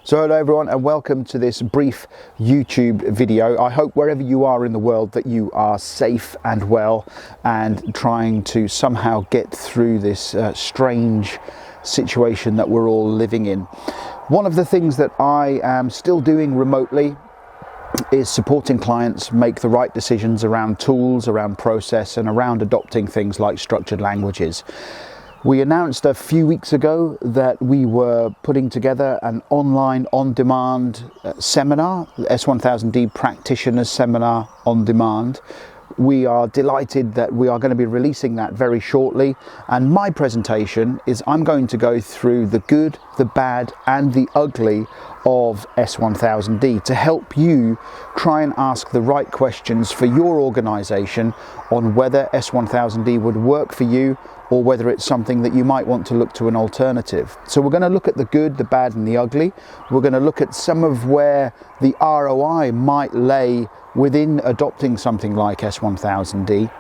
So hello everyone and welcome to this brief YouTube video. I hope wherever you are in the world that you are safe and well and trying to somehow get through this strange situation that we're all living in. One of the things that I am still doing remotely is supporting clients make the right decisions around tools, around process and around adopting things like structured languages. We announced a few weeks ago that we were putting together an online on-demand seminar, the S1000D Practitioners Seminar on Demand. We are delighted that we are going to be releasing that very shortly, and my presentation is I'm going to go through the good, the bad and the ugly of S1000D to help you try and ask the right questions for your organization on whether S1000D would work for you or whether it's something that you might want to look to an alternative. So we're going to look at the good, the bad and the ugly. We're going to look at some of where the ROI might lay within adopting something like S1000D.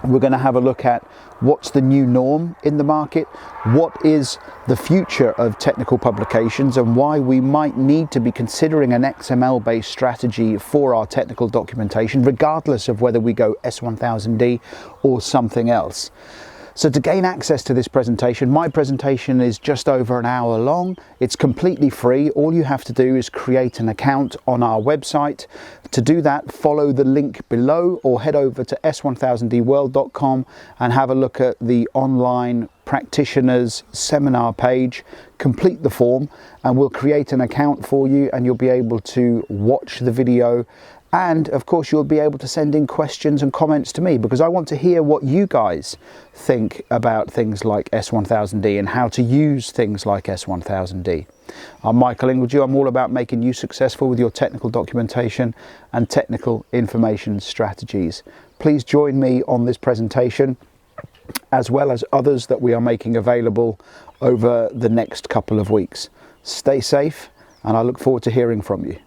We're going to have a look at what's the new norm in the market, what is the future of technical publications and why we might need to be considering an XML-based strategy for our technical documentation, regardless of whether we go S1000D or something else. So to gain access to this presentation, my presentation is just over an hour long. It's completely free. All you have to do is create an account on our website. To do that, follow the link below or head over to s1000dworld.com and have a look at the online practitioners seminar page. Complete the form and we'll create an account for you and you'll be able to watch the video. And of course, you'll be able to send in questions and comments to me because I want to hear what you guys think about things like S1000D and how to use things like S1000D. I'm Michael Ingledew. I'm all about making you successful with your technical documentation and technical information strategies. Please join me on this presentation as well as others that we are making available over the next couple of weeks. Stay safe and I look forward to hearing from you.